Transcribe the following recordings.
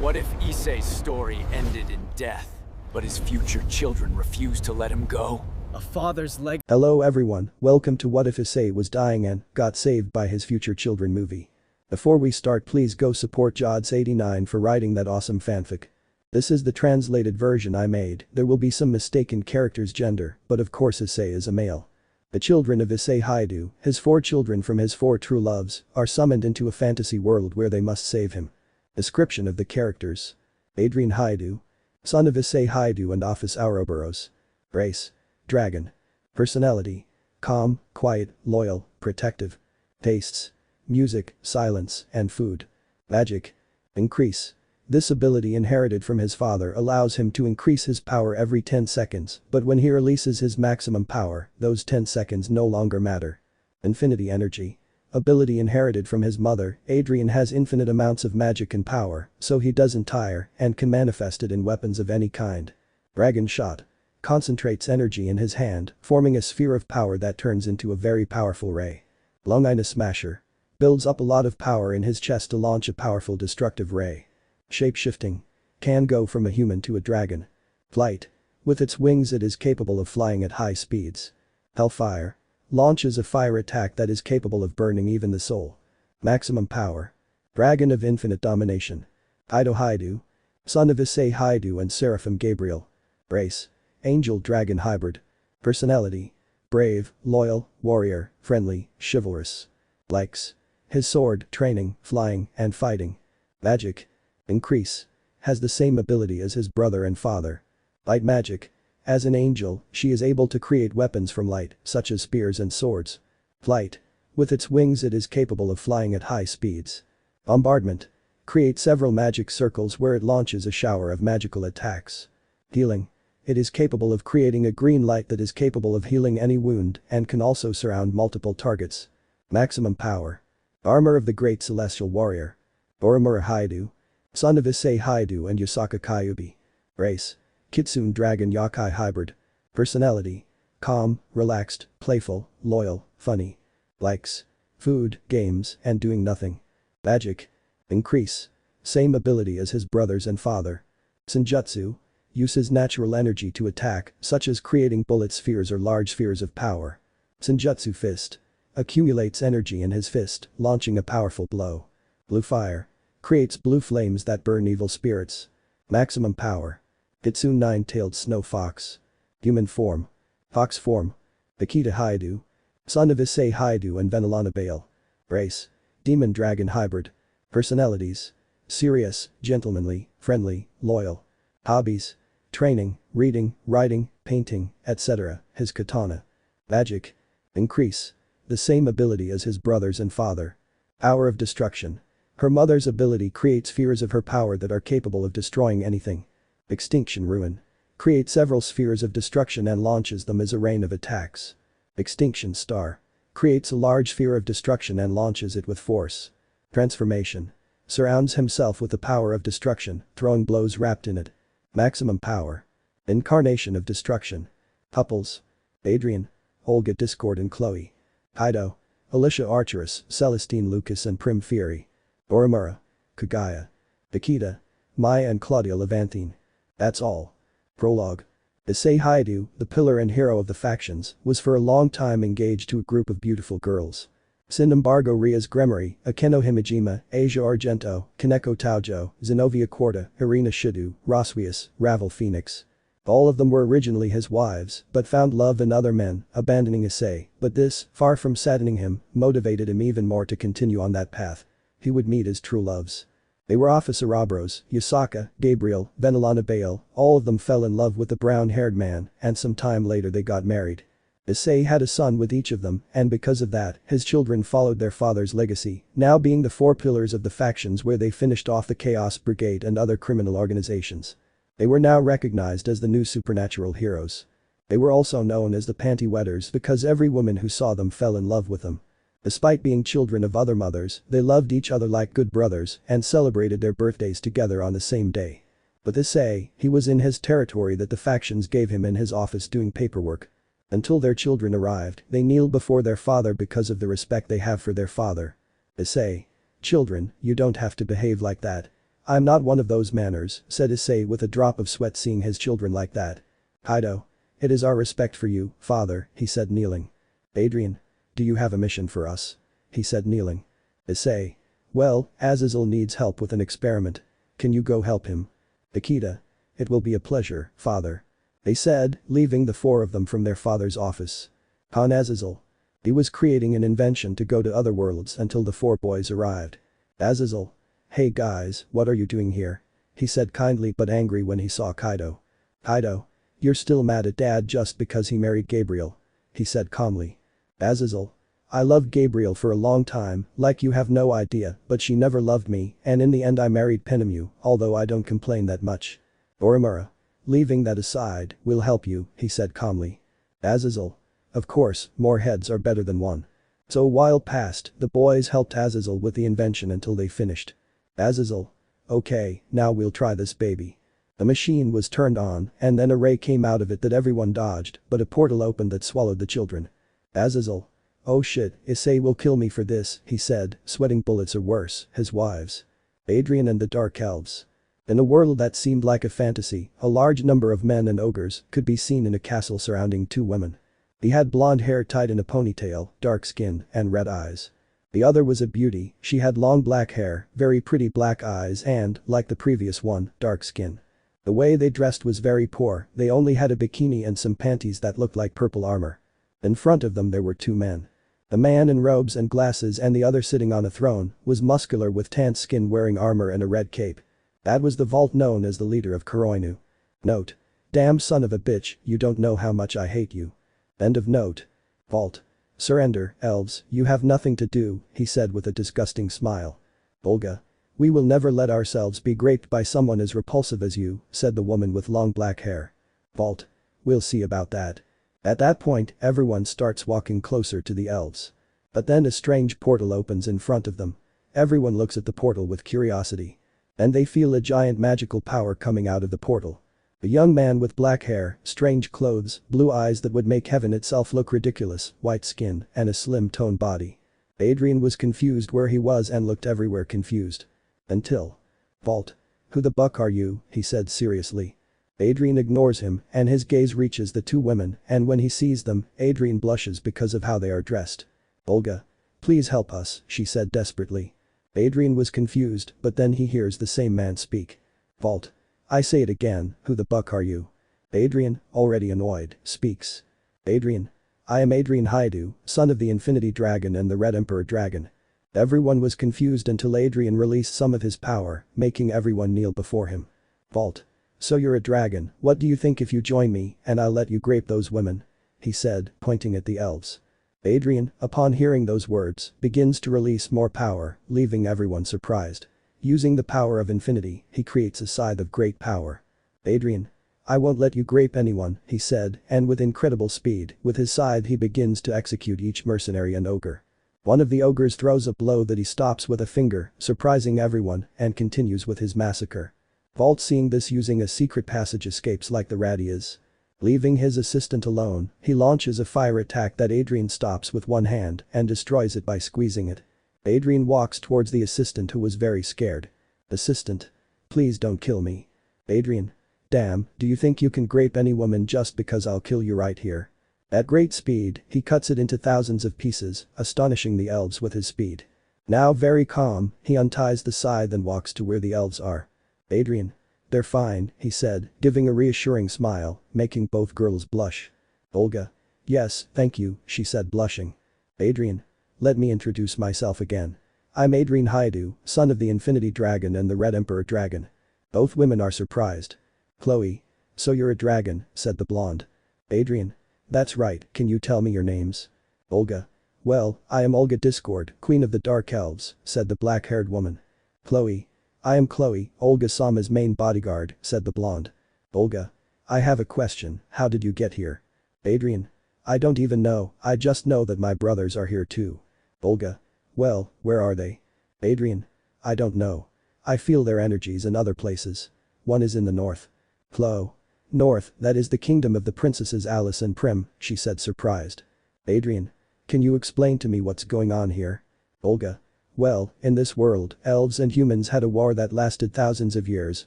What if Issei's story ended in death, but his future children refused to let him go? A father's leg. Hello everyone, welcome to What If Issei Was Dying and Got Saved by His Future Children movie. Before we start, please go support Jods89 for writing that awesome fanfic. This is the translated version I made. There will be some mistaken character's gender, but of course Issei is a male. The children of Issei Hyoudou, his 4 children from his 4 true loves, are summoned into a fantasy world where they must save him. Description of the characters. Adrien Hyoudou, son of Issei Hyoudou and Office Ouroboros. Race: dragon. Personality: calm, quiet, loyal, protective. Tastes: music, silence, and food. Magic: increase. This ability inherited from his father allows him to increase his power every 10 seconds, but when he releases his maximum power, those 10 seconds no longer matter. Infinity energy. Ability inherited from his mother, Adrien has infinite amounts of magic and power, so he doesn't tire and can manifest it in weapons of any kind. Dragon shot. Concentrates energy in his hand, forming a sphere of power that turns into a very powerful ray. Longinus smasher. Builds up a lot of power in his chest to launch a powerful destructive ray. Shape-shifting. Can go from a human to a dragon. Flight. With its wings it is capable of flying at high speeds. Hellfire. Launches a fire attack that is capable of burning even the soul. Maximum power. Dragon of infinite domination. Ido Hyoudou. Son of Issei Hyoudou and Seraphim Gabriel. Race: angel-dragon hybrid. Personality: brave, loyal, warrior, friendly, chivalrous. Likes: his sword, training, flying, and fighting. Magic: increase. Has the same ability as his brother and father. Light magic. As an angel, she is able to create weapons from light, such as spears and swords. Flight. With its wings it is capable of flying at high speeds. Bombardment. Create several magic circles where it launches a shower of magical attacks. Healing. It is capable of creating a green light that is capable of healing any wound and can also surround multiple targets. Maximum power. Armor of the Great Celestial Warrior. Oromura Hyoudou. Son of Issei Hyoudou and Yasaka Kyubi. Race: Kitsune Dragon Yokai Hybrid. Personality: calm, relaxed, playful, loyal, funny. Likes: food, games, and doing nothing. Magic: increase. Same ability as his brothers and father. Senjutsu: uses natural energy to attack, such as creating bullet spheres or large spheres of power. Senjutsu fist. Accumulates energy in his fist, launching a powerful blow. Blue fire. Creates blue flames that burn evil spirits. Maximum power. Kitsune nine-tailed snow fox. Human form. Fox form. Tequita Hyoudou. Son of Issei Hyoudou and Venelana Bale. Race: demon dragon hybrid. Personalities: serious, gentlemanly, friendly, loyal. Hobbies: training, reading, writing, painting, etc. His katana. Magic: increase. The same ability as his brothers and father. Hour of destruction. Her mother's ability creates spheres of her power that are capable of destroying anything. Extinction ruin. Creates several spheres of destruction and launches them as a rain of attacks. Extinction star. Creates a large sphere of destruction and launches it with force. Transformation. Surrounds himself with the power of destruction, throwing blows wrapped in it. Maximum power. Incarnation of destruction. Couples: Adrien, Olga Discord and Chloe. Ido, Alicia Archerus, Celestine Lucas and Prim Fury. Oromura, Kaguya. Tequita, Maya and Claudia Levantine. That's all. Prologue. Issei Hyoudou, the pillar and hero of the factions, was for a long time engaged to a group of beautiful girls. Sin embargo Rias Gremory, Akeno Himejima, Asia Argento, Kaneko Taojo, Zenobia Quarta, Irina Shidu, Rossweisse, Ravel Phoenix. All of them were originally his wives, but found love in other men, abandoning Issei, but this, far from saddening him, motivated him even more to continue on that path. He would meet his true loves. They were Office Ouroboros, Yasaka, Gabriel, Venelana Bale, all of them fell in love with the brown-haired man, and some time later they got married. Issei had a son with each of them, and because of that, his children followed their father's legacy, now being the 4 pillars of the factions where they finished off the Chaos Brigade and other criminal organizations. They were now recognized as the new supernatural heroes. They were also known as the Panty Wetters because every woman who saw them fell in love with them. Despite being children of other mothers, they loved each other like good brothers and celebrated their birthdays together on the same day. But Issei, he was in his territory that the factions gave him in his office doing paperwork. Until their children arrived, they kneeled before their father because of the respect they have for their father. Issei: children, you don't have to behave like that. I'm not one of those manners, said Issei with a drop of sweat seeing his children like that. Ido. It is our respect for you, father, he said kneeling. Adrien. Do you have a mission for us? He said kneeling. Issei. Well, Azazel needs help with an experiment. Can you go help him? Tequita. It will be a pleasure, father. They said, leaving the four of them from their father's office. On Azazel. He was creating an invention to go to other worlds until the four boys arrived. Azazel. Hey guys, what are you doing here? He said kindly but angry when he saw Kaido. Kaido. You're still mad at dad just because he married Gabriel. He said calmly. Azazel. I loved Gabriel for a long time, like you have no idea, but she never loved me, and in the end I married Penemu, although I don't complain that much. Orimura. Leaving that aside, we'll help you, he said calmly. Azazel. Of course, more heads are better than one. So a while passed, the boys helped Azazel with the invention until they finished. Azazel. Okay, now we'll try this baby. The machine was turned on, and then a ray came out of it that everyone dodged, but a portal opened that swallowed the children. Azazel. Oh shit, Issei will kill me for this, he said, sweating bullets or worse, his wives. Adrien and the Dark Elves. In a world that seemed like a fantasy, a large number of men and ogres could be seen in a castle surrounding two women. He had blonde hair tied in a ponytail, dark skin, and red eyes. The other was a beauty, she had long black hair, very pretty black eyes and, like the previous one, dark skin. The way they dressed was very poor, they only had a bikini and some panties that looked like purple armor. In front of them there were two men. The man in robes and glasses and the other sitting on a throne was muscular with tanned skin wearing armor and a red cape. That was the vault known as the leader of kuroinu. Note. Damn son of a bitch, you don't know how much I hate you. End of note. Vault. Surrender, elves, you have nothing to do, he said with a disgusting smile. Olga. We will never let ourselves be raped by someone as repulsive as you, said the woman with long black hair. Vault. We'll see about that. At that point, everyone starts walking closer to the elves. But then a strange portal opens in front of them. Everyone looks at the portal with curiosity. And they feel a giant magical power coming out of the portal. A young man with black hair, strange clothes, blue eyes that would make heaven itself look ridiculous, white skin, and a slim toned body. Adrien was confused where he was and looked everywhere confused. Until. Vault. Who the buck are you, he said seriously. Adrien ignores him and his gaze reaches the two women and when he sees them, Adrien blushes because of how they are dressed. Olga. Please help us, she said desperately. Adrien was confused but then he hears the same man speak. Vault. I say it again, who the buck are you? Adrien, already annoyed, speaks. Adrien. I am Adrien Hyoudou, son of the Infinity Dragon and the Red Emperor Dragon. Everyone was confused until Adrien released some of his power, making everyone kneel before him. Vault. So you're a dragon, what do you think if you join me and I'll let you grape those women? He said, pointing at the elves. Adrien, upon hearing those words, begins to release more power, leaving everyone surprised. Using the power of infinity, he creates a scythe of great power. Adrien. I won't let you grape anyone, he said, and with incredible speed, with his scythe he begins to execute each mercenary and ogre. One of the ogres throws a blow that he stops with a finger, surprising everyone, and continues with his massacre. Vault seeing this using a secret passage escapes like the Rias. Leaving his assistant alone, he launches a fire attack that Adrien stops with one hand and destroys it by squeezing it. Adrien walks towards the assistant who was very scared. Assistant. Please don't kill me. Adrien. Damn, do you think you can grape any woman just because I'll kill you right here? At great speed, he cuts it into thousands of pieces, astonishing the elves with his speed. Now very calm, he unties the scythe and walks to where the elves are. Adrien. They're fine, he said, giving a reassuring smile, making both girls blush. Olga. Yes, thank you, she said blushing. Adrien. Let me introduce myself again. I'm Adrien Hyoudou, son of the Infinity Dragon and the Red Emperor Dragon. Both women are surprised. Chloe. So you're a dragon, said the blonde. Adrien. That's right, can you tell me your names? Olga. Well, I am Olga Discord, Queen of the Dark Elves, said the black-haired woman. Chloe. I am Chloe, Olga-sama's main bodyguard, said the blonde. Olga. I have a question, how did you get here? Adrien. I don't even know, I just know that my brothers are here too. Olga. Well, where are they? Adrien. I don't know. I feel their energies in other places. One is in the north. Chloe. North, that is the kingdom of the princesses Alice and Prim, she said surprised. Adrien. Can you explain to me what's going on here? Olga. Well, in this world, elves and humans had a war that lasted thousands of years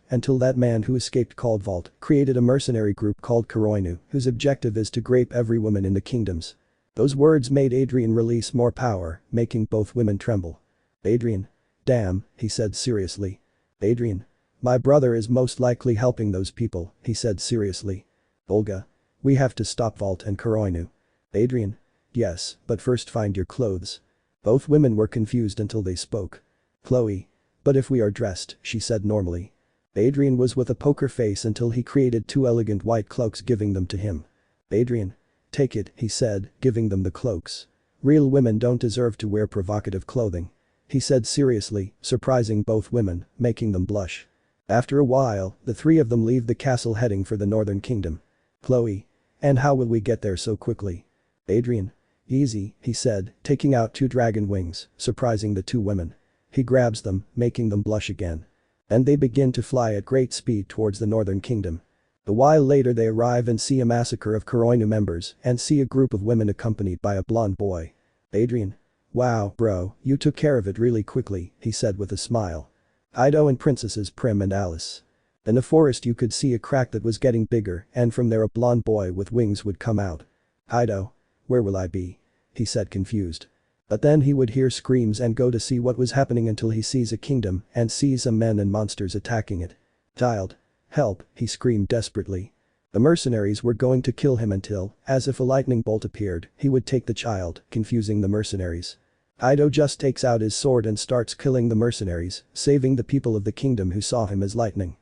until that man who escaped called Vault created a mercenary group called Kuroinu whose objective is to grape every woman in the kingdoms. Those words made Adrien release more power, making both women tremble. Adrien. Damn, he said seriously. Adrien. My brother is most likely helping those people, he said seriously. Olga. We have to stop Vault and Kuroinu. Adrien. Yes, but first find your clothes. Both women were confused until they spoke. Chloe. But if we are dressed, she said normally. Adrien was with a poker face until he created 2 elegant white cloaks giving them to him. Adrien. Take it, he said, giving them the cloaks. Real women don't deserve to wear provocative clothing. He said seriously, surprising both women, making them blush. After a while, the 3 of them leave the castle heading for the northern kingdom. Chloe. And how will we get there so quickly? Adrien. Easy, he said, taking out 2 dragon wings, surprising the 2 women. He grabs them, making them blush again. And they begin to fly at great speed towards the northern kingdom. A while later they arrive and see a massacre of Kuroinu members and see a group of women accompanied by a blonde boy. Adrien. Wow, bro, you took care of it really quickly, he said with a smile. Ido and princesses Prim and Alice. In the forest you could see a crack that was getting bigger and from there a blonde boy with wings would come out. Ido. Where will I be? He said confused. But then he would hear screams and go to see what was happening until he sees a kingdom and sees some men and monsters attacking it. Child. Help, he screamed desperately. The mercenaries were going to kill him until, as if a lightning bolt appeared, he would take the child, confusing the mercenaries. Ido just takes out his sword and starts killing the mercenaries, saving the people of the kingdom who saw him as lightning.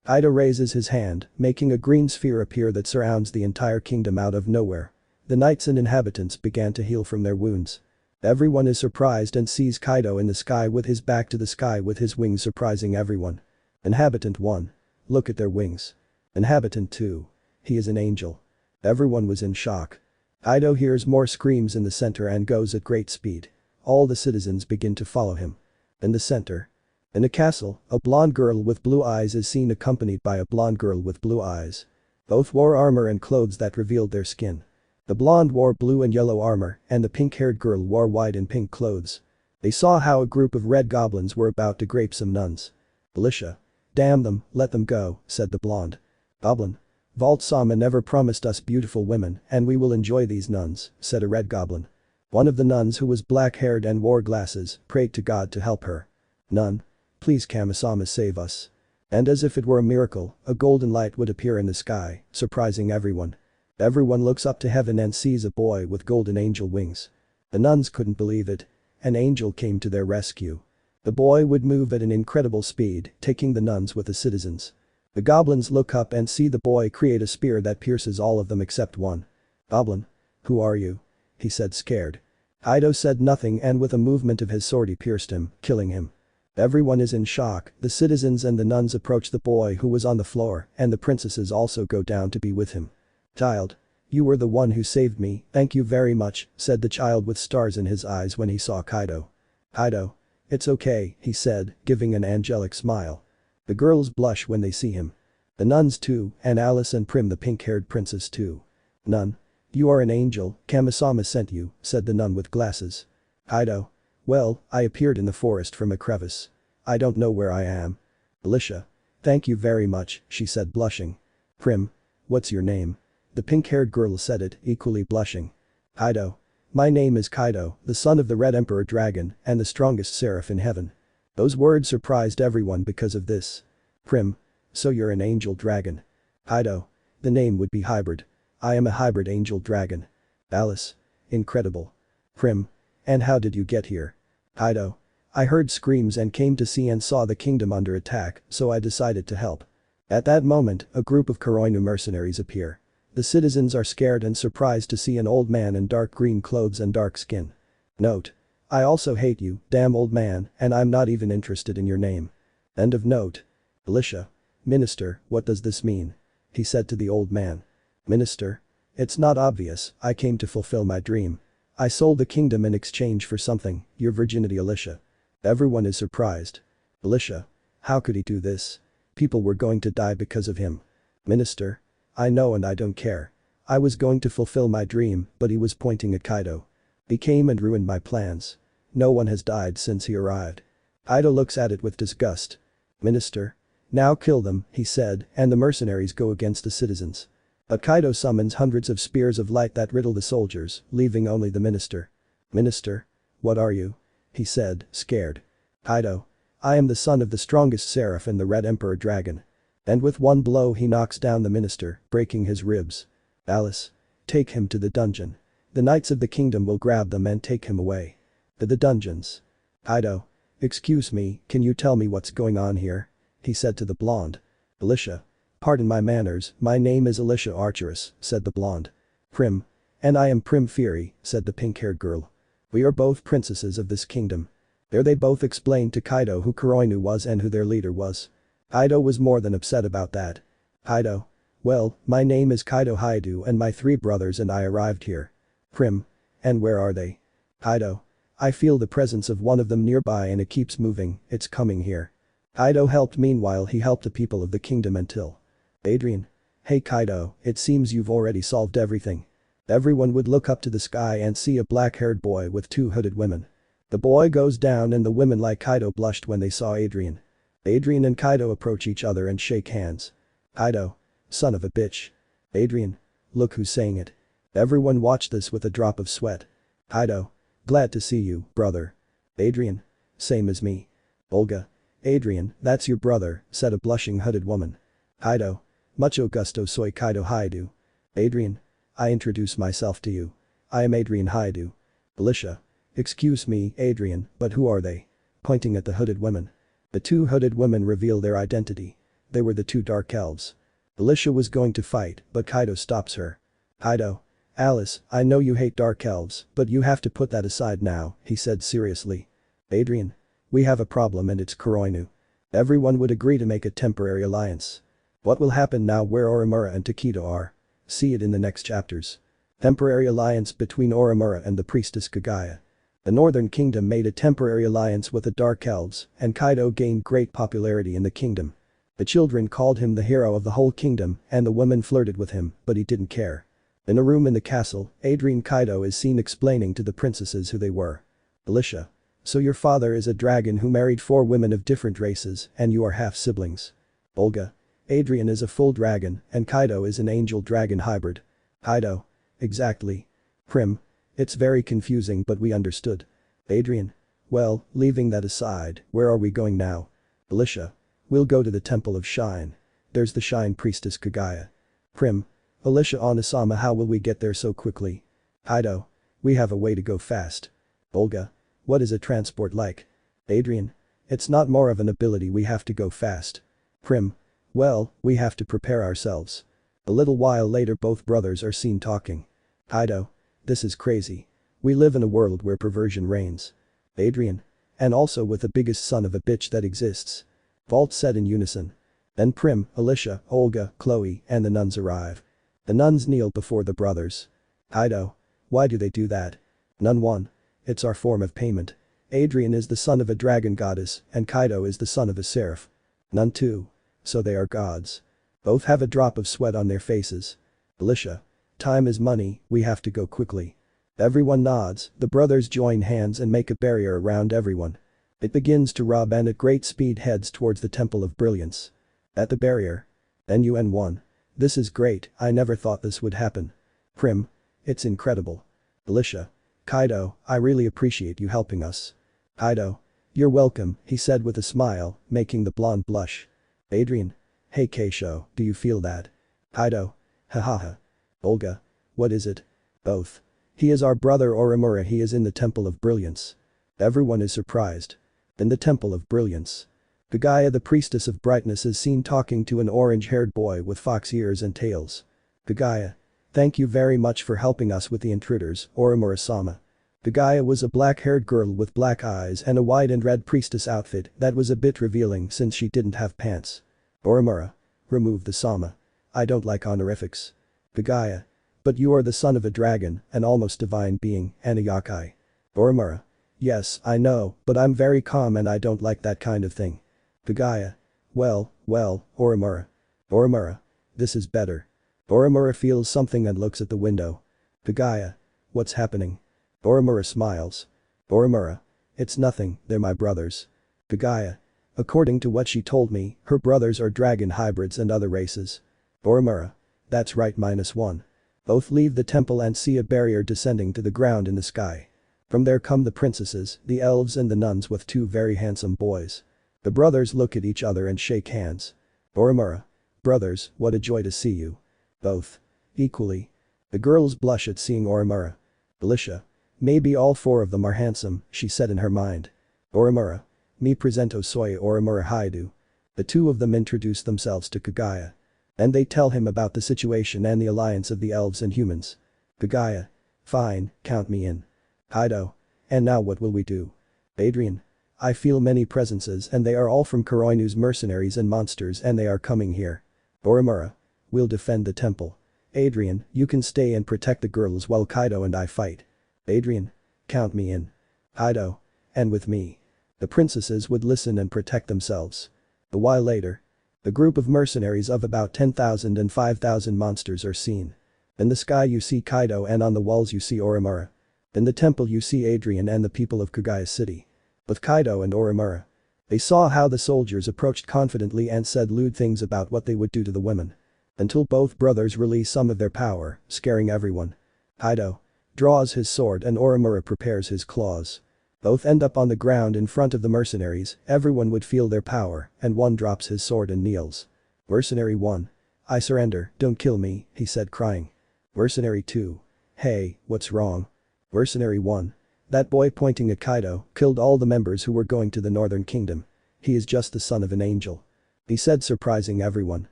Ido raises his hand, making a green sphere appear that surrounds the entire kingdom out of nowhere. The knights and inhabitants began to heal from their wounds. Everyone is surprised and sees Kaido in the sky with his back to the sky with his wings surprising everyone. Inhabitant 1. Look at their wings. Inhabitant 2. He is an angel. Everyone was in shock. Ido hears more screams in the center and goes at great speed. All the citizens begin to follow him. In the center. In a castle, a blonde girl with blue eyes is seen accompanied by a blonde girl with blue eyes. Both wore armor and clothes that revealed their skin. The blonde wore blue and yellow armor and the pink-haired girl wore white and pink clothes. They saw how a group of red goblins were about to grape some nuns. Alicia. Damn them, let them go, said the blonde. Goblin. Vault Sama never promised us beautiful women and we will enjoy these nuns, said a red goblin. One of the nuns who was black-haired and wore glasses prayed to God to help her. Nun. Please Kamisama save us. And as if it were a miracle, a golden light would appear in the sky, surprising everyone. Everyone looks up to heaven and sees a boy with golden angel wings. The nuns couldn't believe it. An angel came to their rescue. The boy would move at an incredible speed, taking the nuns with the citizens. The goblins look up and see the boy create a spear that pierces all of them except one. Goblin. Who are you? He said scared. Ido said nothing and with a movement of his sword he pierced him, killing him. Everyone is in shock, the citizens and the nuns approach the boy who was on the floor and the princesses also go down to be with him. Child. You were the one who saved me, thank you very much, said the child with stars in his eyes when he saw Kaido. Kaido. It's okay, he said, giving an angelic smile. The girls blush when they see him. The nuns too, and Alice and Prim the pink-haired princess too. Nun. You are an angel, Kamisama sent you, said the nun with glasses. Kaido. Well, I appeared in the forest from a crevice. I don't know where I am. Alicia. Thank you very much, she said blushing. Prim. What's your name? The pink-haired girl said it, equally blushing. Kaido. My name is Kaido, the son of the Red Emperor Dragon and the strongest seraph in heaven. Those words surprised everyone because of this. Prim. So you're an angel dragon. Kaido. The name would be hybrid. I am a hybrid angel dragon. Alice. Incredible. Prim. And how did you get here? Kaido. I heard screams and came to see and saw the kingdom under attack, so I decided to help. At that moment, a group of Kuroinu mercenaries appear. The citizens are scared and surprised to see an old man in dark green clothes and dark skin. Note. I also hate you, damn old man, and I'm not even interested in your name. End of note. Alicia. Minister, what does this mean? He said to the old man. Minister. It's not obvious, I came to fulfill my dream. I sold the kingdom in exchange for something, your virginity Alicia. Everyone is surprised. Alicia. How could he do this? People were going to die because of him. Minister. I know and I don't care. I was going to fulfill my dream, but he was pointing at Kaido. He came and ruined my plans. No one has died since he arrived. Ido looks at it with disgust. Minister. Now kill them, he said, and the mercenaries go against the citizens. But Kaido summons hundreds of spears of light that riddle the soldiers, leaving only the minister. Minister? What are you? He said, scared. Ido. I am the son of the strongest seraph and the Red Emperor Dragon. And with one blow he knocks down the minister, breaking his ribs. Alice. Take him to the dungeon. The knights of the kingdom will grab them and take him away. To the dungeons. Ido. Excuse me, can you tell me what's going on here? He said to the blonde. Alicia. Pardon my manners, my name is Alicia Archeress, said the blonde. Prim. And I am Prim Fury, said the pink-haired girl. We are both princesses of this kingdom. There they both explained to Kaido who kuroinu was and who their leader was. Ido was more than upset about that. Ido. Well, my name is Issei Hyoudou and my 3 brothers and I arrived here. Prim. And where are they? Ido. I feel the presence of one of them nearby and it keeps moving, it's coming here. Ido helped meanwhile he helped the people of the kingdom until. Adrien. Hey Kaido, it seems you've already solved everything. Everyone would look up to the sky and see a black-haired boy with 2 hooded women. The boy goes down and the women like Kaido blushed when they saw Adrien. Adrien and Kaido approach each other and shake hands. Kaido. Son of a bitch. Adrien. Look who's saying it. Everyone watched this with a drop of sweat. Kaido. Glad to see you, brother. Adrien. Same as me. Olga. Adrien, that's your brother, said a blushing hooded woman. Kaido. Mucho gusto soy Kaido Hyoudou. Adrien. I introduce myself to you. I am Adrien Hyoudou. Alicia. Excuse me, Adrien, but who are they? Pointing at the hooded women. The 2 hooded women reveal their identity. They were the 2 dark elves. Alicia was going to fight, but Kaido stops her. Kaido. Alice, I know you hate dark elves, but you have to put that aside now, he said seriously. Adrien. We have a problem and it's kuroinu. Everyone would agree to make a temporary alliance. What will happen now where Oromura and Tequita are? See it in the next chapters. Temporary alliance between Oromura and the priestess Kaguya. The Northern Kingdom made a temporary alliance with the Dark Elves, and Kaido gained great popularity in the kingdom. The children called him the hero of the whole kingdom and the women flirted with him, but he didn't care. In a room in the castle, Adrien Kaido is seen explaining to the princesses who they were. Alicia. So your father is a dragon who married 4 women of different races and you are half-siblings. Olga. Adrien is a full dragon and Kaido is an angel-dragon hybrid. Kaido. Exactly. Prim. It's very confusing but we understood. Adrien. Well, leaving that aside, where are we going now? Alicia. We'll go to the Temple of Shine. There's the Shine Priestess Kaguya. Prim. Alicia Onisama, how will we get there so quickly? Kaido. We have a way to go fast. Olga. What is a transport like? Adrien. It's not more of an ability, we have to go fast. Prim. Well, we have to prepare ourselves. A little while later both brothers are seen talking. Kaido. This is crazy. We live in a world where perversion reigns. Adrien. And also with the biggest son of a bitch that exists. Vault said in unison. Then Prim, Alicia, Olga, Chloe, and the nuns arrive. The nuns kneel before the brothers. Kaido. Why do they do that? Nun 1. It's our form of payment. Adrien is the son of a dragon goddess and Kaido is the son of a seraph. Nun 2. So they are gods. Both have a drop of sweat on their faces. Alicia. Time is money, we have to go quickly. Everyone nods, the brothers join hands and make a barrier around everyone. It begins to rub and at great speed heads towards the Temple of Brilliance. At the barrier. NUN 1. This is great, I never thought this would happen. Prim. It's incredible. Alicia. Kaido, I really appreciate you helping us. Kaido. You're welcome, he said with a smile, making the blonde blush. Adrien. Hey Keisho, do you feel that? Kaido. Hahaha. Olga. What is it? Both. He is our brother Oromura, he is in the Temple of Brilliance. Everyone is surprised. In the Temple of Brilliance. Kaguya the priestess of brightness is seen talking to an orange-haired boy with fox ears and tails. Kaguya. Thank you very much for helping us with the intruders, Oromura-sama. Kaguya was a black-haired girl with black eyes and a white and red priestess outfit that was a bit revealing since she didn't have pants. Oromura. Remove the sama. I don't like honorifics. Kaguya. But you are the son of a dragon, an almost divine being, and a yakai. Oromura. Yes, I know, but I'm very calm and I don't like that kind of thing. Kaguya. Well, Oromura. Oromura. This is better. Oromura feels something and looks at the window. Kaguya. What's happening? Oromura smiles. Oromura. It's nothing, they're my brothers. Kagaya. According to what she told me, her brothers are dragon hybrids and other races. Oromura. That's right -1. Both leave the temple and see a barrier descending to the ground in the sky. From there come the princesses, the elves and the nuns with 2 very handsome boys. The brothers look at each other and shake hands. Oromura. Brothers, what a joy to see you. Both. Equally. The girls blush at seeing Oromura. Alicia. Maybe all 4 of them are handsome, she said in her mind. Oromura. Me presento soy Oromura Hyoudou. The 2 of them introduce themselves to Kagaya. And they tell him about the situation and the alliance of the elves and humans. Kagaya. Fine, count me in. Hyoudou. And now what will we do? Adrien. I feel many presences and they are all from Kuroinu's mercenaries and monsters and they are coming here. Oromura. We'll defend the temple. Adrien, you can stay and protect the girls while Kaido and I fight. Adrien. Count me in. Hyoudou. And with me. The princesses would listen and protect themselves. A while later. A group of mercenaries of about 10,000 and 5,000 monsters are seen. In the sky you see Kaido and on the walls you see Oromura. In the temple you see Adrien and the people of Kagaya City. With Kaido and Oromura. They saw how the soldiers approached confidently and said lewd things about what they would do to the women. Until both brothers release some of their power, scaring everyone. Kaido draws his sword and Oromura prepares his claws. Both end up on the ground in front of the mercenaries, everyone would feel their power, and one drops his sword and kneels. Mercenary 1. I surrender, don't kill me, he said crying. Mercenary 2. Hey, what's wrong? Mercenary 1. That boy pointing at Kaido killed all the members who were going to the Northern Kingdom. He is just the son of an angel. He said surprising everyone.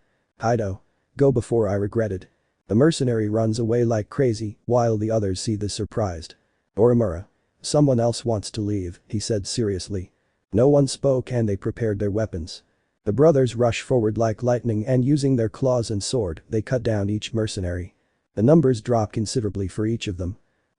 Kaido. Go before I regret it. The mercenary runs away like crazy while the others see this surprised. Oromura. Someone else wants to leave, he said seriously. No one spoke and they prepared their weapons. The brothers rush forward like lightning and using their claws and sword, they cut down each mercenary. The numbers drop considerably for each of them.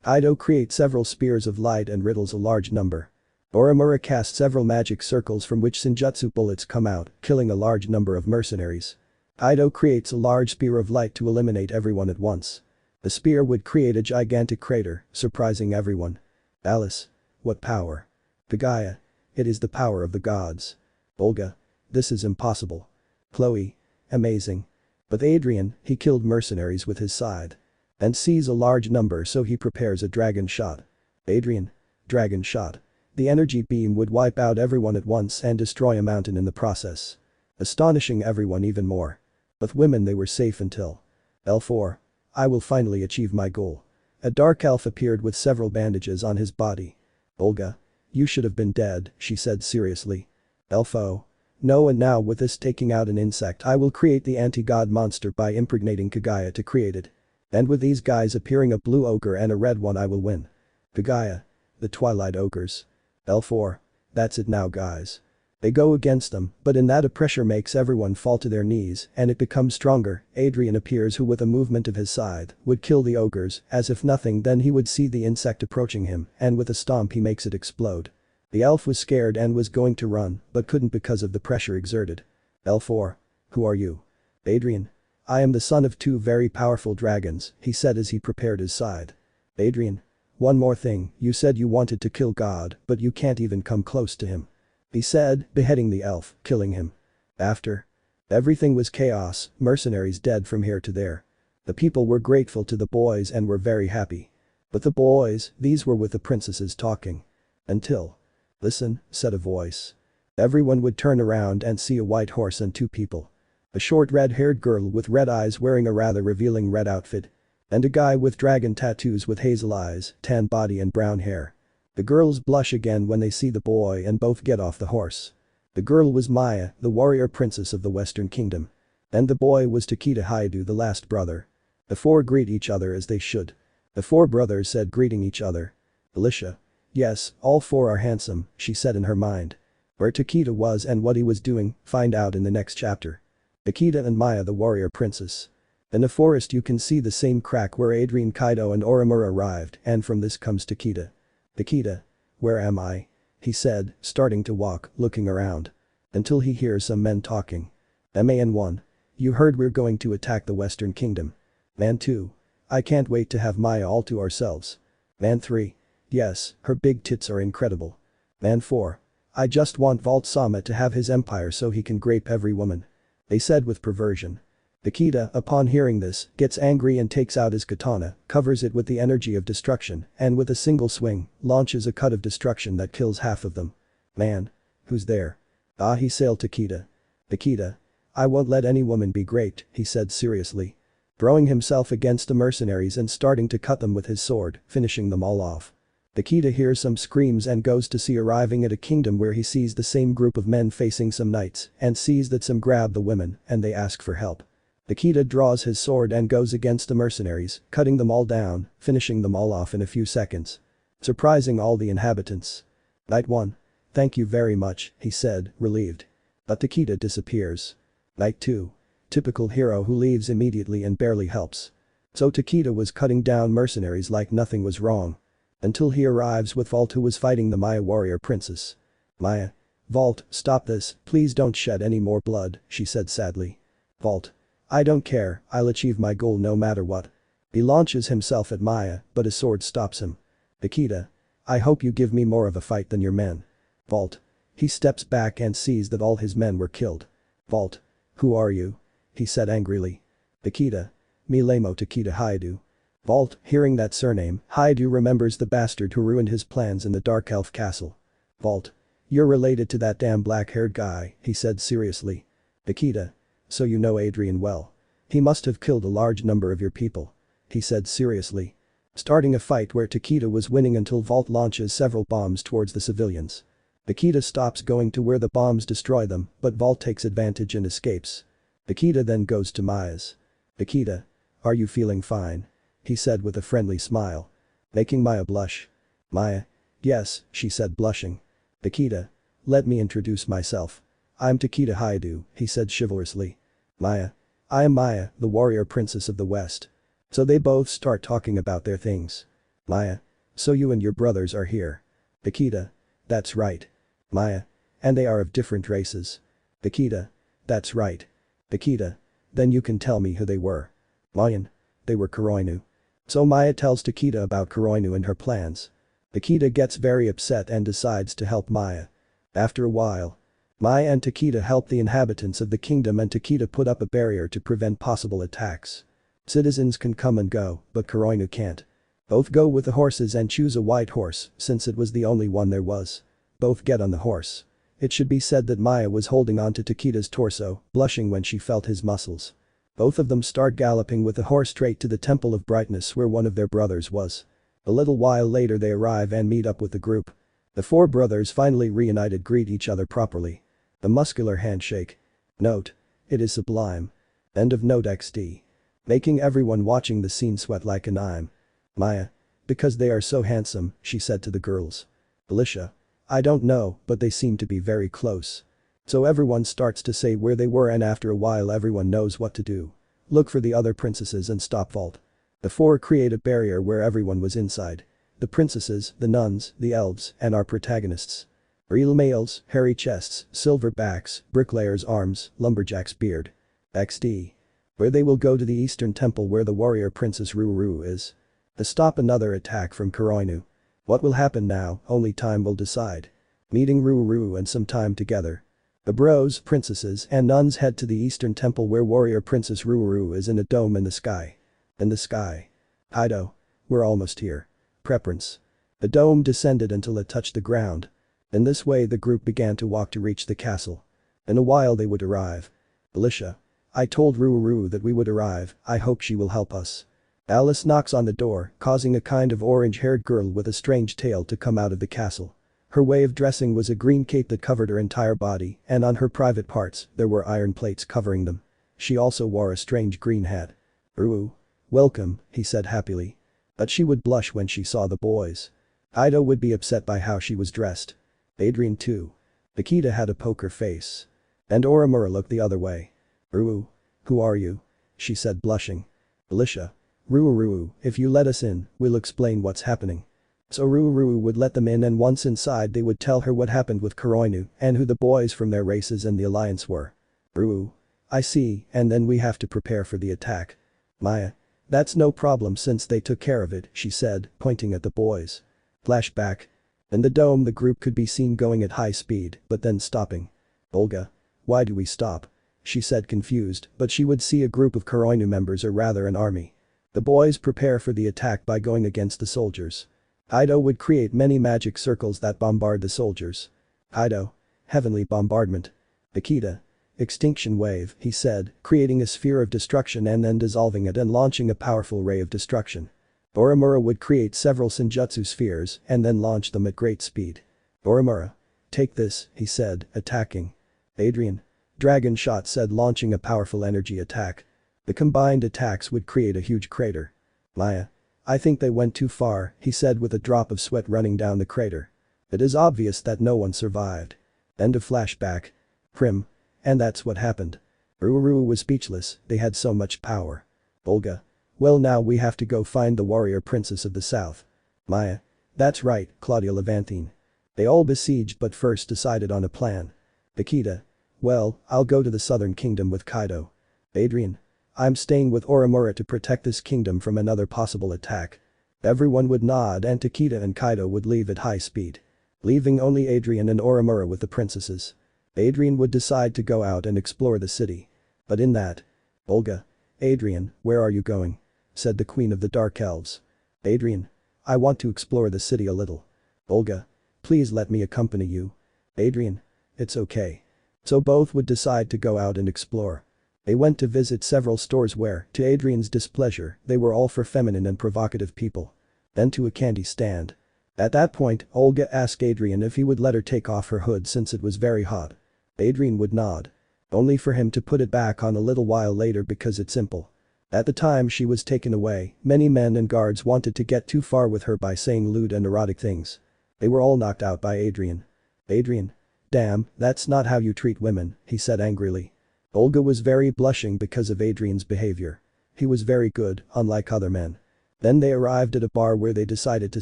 Ido creates several spears of light and riddles a large number. Oromura casts several magic circles from which Senjutsu bullets come out, killing a large number of mercenaries. Ido creates a large spear of light to eliminate everyone at once. The spear would create a gigantic crater, surprising everyone. Alice. What power? Kagaya. It is the power of the gods. Olga. This is impossible. Chloe. Amazing. But Adrien, he killed mercenaries with his scythe. And sees a large number so he prepares a dragon shot. Adrien. Dragon shot. The energy beam would wipe out everyone at once and destroy a mountain in the process. Astonishing everyone even more. With women they were safe until. L4. I will finally achieve my goal. A dark elf appeared with several bandages on his body. Olga. You should have been dead, she said seriously. Elfo. No, and now with this taking out an insect I will create the anti-god monster by impregnating Kagaya to create it. And with these guys appearing a blue ogre and a red one I will win. Kagaya. The Twilight Ogres. L4. That's it now guys. They go against them, but in that a pressure makes everyone fall to their knees and it becomes stronger. Adrien appears who with a movement of his scythe would kill the ogres, as if nothing then he would see the insect approaching him and with a stomp he makes it explode. The elf was scared and was going to run, but couldn't because of the pressure exerted. L4. Who are you? Adrien. I am the son of 2 very powerful dragons, he said as he prepared his scythe. Adrien. One more thing, you said you wanted to kill God, but you can't even come close to him. He said, beheading the elf, killing him. After. Everything was chaos, mercenaries dead from here to there. The people were grateful to the boys and were very happy. But the boys, these were with the princesses talking. Until. Listen, said a voice. Everyone would turn around and see a white horse and 2 people. A short red-haired girl with red eyes wearing a rather revealing red outfit. And a guy with dragon tattoos with hazel eyes, tan body and brown hair. The girls blush again when they see the boy and both get off the horse. The girl was Maya, the warrior princess of the Western Kingdom. And the boy was Tequita Hyoudou, the last brother. The 4 greet each other as they should. The 4 brothers said greeting each other. Alicia. Yes, all 4 are handsome, she said in her mind. Where Tequita was and what he was doing, find out in the next chapter. Tequita and Maya the warrior princess. In the forest you can see the same crack where Adrien, Kaido and Oromura arrived and from this comes Tequita. Tequita. Where am I? He said, starting to walk, looking around. Until he hears some men talking. Man 1. You heard we're going to attack the Western Kingdom. Man 2. I can't wait to have Maya all to ourselves. Man 3. Yes, her big tits are incredible. Man 4. I just want Vault Sama to have his empire so he can grape every woman. They said with perversion. Tequita, upon hearing this, gets angry and takes out his katana, covers it with the energy of destruction, and with a single swing, launches a cut of destruction that kills half of them. Man. Who's there? Ah, he sailed Tequita. Tequita. I won't let any woman be raped, he said seriously. Throwing himself against the mercenaries and starting to cut them with his sword, finishing them all off. Tequita hears some screams and goes to see, arriving at a kingdom where he sees the same group of men facing some knights and sees that some grab the women and they ask for help. Tequita draws his sword and goes against the mercenaries, cutting them all down, finishing them all off in a few seconds. Surprising all the inhabitants. Knight 1. Thank you very much, he said, relieved. But Tequita disappears. Knight 2. Typical hero who leaves immediately and barely helps. So Tequita was cutting down mercenaries like nothing was wrong. Until he arrives with Vault, who was fighting the Maya warrior princess. Maya. Vault, stop this, please don't shed any more blood, she said sadly. Vault. I don't care, I'll achieve my goal no matter what. He launches himself at Maya, but his sword stops him. Tequita. I hope you give me more of a fight than your men. Vault. He steps back and sees that all his men were killed. Vault. Who are you? He said angrily. Tequita. Me Lamo Tequita Hyoudou. Vault, hearing that surname, Hyoudou remembers the bastard who ruined his plans in the Dark Elf castle. Vault. You're related to that damn black-haired guy, he said seriously. Tequita. So you know Adrien well. He must have killed a large number of your people. He said seriously. Starting a fight where Tequita was winning until Vault launches several bombs towards the civilians. Tequita stops going to where the bombs destroy them, but Vault takes advantage and escapes. Tequita then goes to Maya's. Tequita. Are you feeling fine? He said with a friendly smile. Making Maya blush. Maya. Yes, she said blushing. Tequita. Let me introduce myself. I'm Tequita Hyoudou, he said chivalrously. Maya. I am Maya, the warrior princess of the West. So they both start talking about their things. Maya. So you and your brothers are here. Tequita. That's right. Maya. And they are of different races. Tequita. That's right. Tequita. Then you can tell me who they were. Mayan. They were kuroinu. So Maya tells Tequita about kuroinu and her plans. Tequita gets very upset and decides to help Maya. After a while. Maya and Tequita help the inhabitants of the kingdom, and Tequita put up a barrier to prevent possible attacks. Citizens can come and go, but kuroinu can't. Both go with the horses and choose a white horse, since it was the only one there was. Both get on the horse. It should be said that Maya was holding on to Tequita's torso, blushing when she felt his muscles. Both of them start galloping with the horse straight to the Temple of Brightness where one of their brothers was. A little while later they arrive and meet up with the group. The four brothers, finally reunited, greet each other properly. The muscular handshake. Note. It is sublime. End of note XD. Making everyone watching the scene sweat like an I'm. Maya. Because they are so handsome, she said to the girls. Alicia. I don't know, but they seem to be very close. So everyone starts to say where they were, and after a while everyone knows what to do. Look for the other princesses and stop Vault. The four create a barrier where everyone was inside. The princesses, the nuns, the elves, and our protagonists. Real males, hairy chests, silver backs, bricklayer's arms, lumberjack's beard. XD. Where they will go to the Eastern Temple where the warrior princess Ruru is. To stop another attack from kuroinu. What will happen now, only time will decide. Meeting Ruru and some time together. The bros, princesses, and nuns head to the Eastern Temple where warrior princess Ruru is in a dome in the sky. In the sky. Ido. We're almost here. Preference. The dome descended until it touched the ground. In this way the group began to walk to reach the castle. In a while they would arrive. Alicia. I told Ruru that we would arrive, I hope she will help us. Alice knocks on the door, causing a kind of orange-haired girl with a strange tail to come out of the castle. Her way of dressing was a green cape that covered her entire body, and on her private parts, there were iron plates covering them. She also wore a strange green hat. Ruru. Welcome, he said happily. But she would blush when she saw the boys. Ido would be upset by how she was dressed. Adrien too. Tequita had a poker face. And Oramura looked the other way. Ruru. Who are you? She said blushing. Alicia. Ruru, if you let us in, we'll explain what's happening. So Ruru would let them in, and once inside they would tell her what happened with kuroinu and who the boys from their races and the alliance were. Ruru. I see, and then we have to prepare for the attack. Maya. That's no problem since they took care of it, she said, pointing at the boys. Flashback. In the dome the group could be seen going at high speed, but then stopping. "Olga. Why do we stop?" she said confused, but she would see a group of kuroinu members or rather an army. The boys prepare for the attack by going against the soldiers. Ido would create many magic circles that bombard the soldiers. Ido. Heavenly bombardment. Tequita. Extinction wave, he said, creating a sphere of destruction and then dissolving it and launching a powerful ray of destruction. Orimura would create several senjutsu spheres and then launch them at great speed. Orimura. Take this, he said, attacking. Adrien. Dragon shot said, launching a powerful energy attack. The combined attacks would create a huge crater. Maya. I think they went too far, he said with a drop of sweat running down the crater. It is obvious that no one survived. End of flashback. Prim. And that's what happened. Ururu was speechless, they had so much power. Olga. Well, now we have to go find the warrior princess of the south. Maya. That's right, Claudia Levantine. They all besieged but first decided on a plan. Tequita. Well, I'll go to the southern kingdom with Kaido. Adrien. I'm staying with Orimura to protect this kingdom from another possible attack. Everyone would nod and Tequita and Kaido would leave at high speed. Leaving only Adrien and Orimura with the princesses. Adrien would decide to go out and explore the city. But in that. Olga. Adrien, where are you going? Said the queen of the dark elves. Adrien. I want to explore the city a little. Olga. Please let me accompany you. Adrien. It's okay. So both would decide to go out and explore. They went to visit several stores where, to Adrien's displeasure, they were all for feminine and provocative people. Then to a candy stand. At that point, Olga asked Adrien if he would let her take off her hood since it was very hot. Adrien would nod. Only for him to put it back on a little while later because it's simple. At the time she was taken away, many men and guards wanted to get too far with her by saying lewd and erotic things. They were all knocked out by Adrien. Adrien. Damn, that's not how you treat women, he said angrily. Olga was very blushing because of Adrien's behavior. He was very good, unlike other men. Then they arrived at a bar where they decided to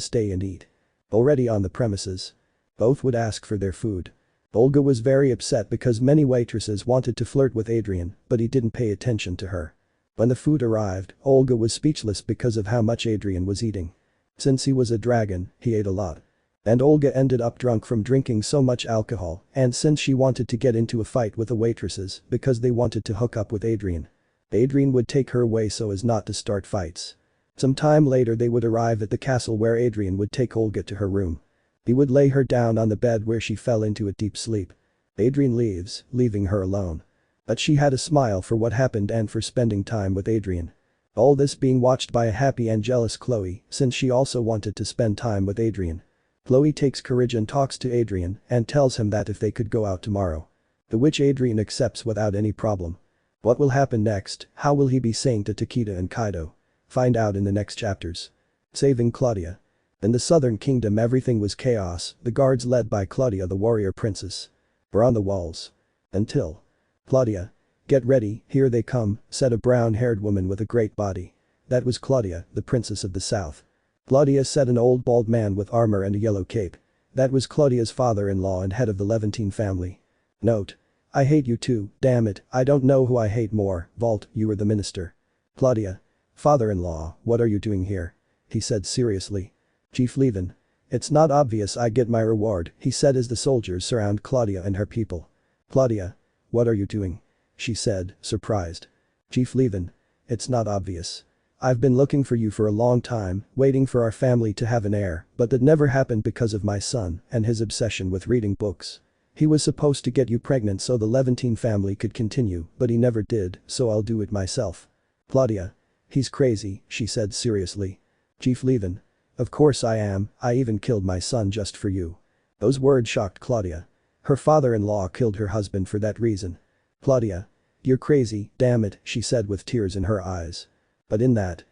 stay and eat. Already on the premises. Both would ask for their food. Olga was very upset because many waitresses wanted to flirt with Adrien, but he didn't pay attention to her. When the food arrived, Olga was speechless because of how much Adrien was eating. Since he was a dragon, he ate a lot. And Olga ended up drunk from drinking so much alcohol, and since she wanted to get into a fight with the waitresses because they wanted to hook up with Adrien. Adrien would take her away so as not to start fights. Some time later they would arrive at the castle where Adrien would take Olga to her room. He would lay her down on the bed where she fell into a deep sleep. Adrien leaves, leaving her alone. But she had a smile for what happened and for spending time with Adrien. All this being watched by a happy and jealous Chloe since she also wanted to spend time with Adrien. Chloe takes courage and talks to Adrien and tells him that if they could go out tomorrow. To which Adrien accepts without any problem. What will happen next, how will he be saying to Tequita and Kaido? Find out in the next chapters. Saving Claudia. In the southern kingdom everything was chaos, the guards led by Claudia the warrior princess. Were on the walls. Until. Claudia. Get ready, here they come, said a brown-haired woman with a great body. That was Claudia, the princess of the south. Claudia said an old bald man with armor and a yellow cape. That was Claudia's father-in-law and head of the Levantine family. Note. I hate you too, damn it, I don't know who I hate more, Vault, you were the minister. Claudia. Father-in-law, what are you doing here? He said seriously. Chief Levin. It's not obvious I get my reward, he said as the soldiers surround Claudia and her people. Claudia. What are you doing? She said, surprised. Chief Levin. It's not obvious. I've been looking for you for a long time, waiting for our family to have an heir, but that never happened because of my son and his obsession with reading books. He was supposed to get you pregnant so the Levantine family could continue, but he never did, so I'll do it myself. Claudia. He's crazy, she said seriously. Chief Levin. Of course I am, I even killed my son just for you. Those words shocked Claudia. Her father-in-law killed her husband for that reason. Claudia. You're crazy, damn it, she said with tears in her eyes. But in that.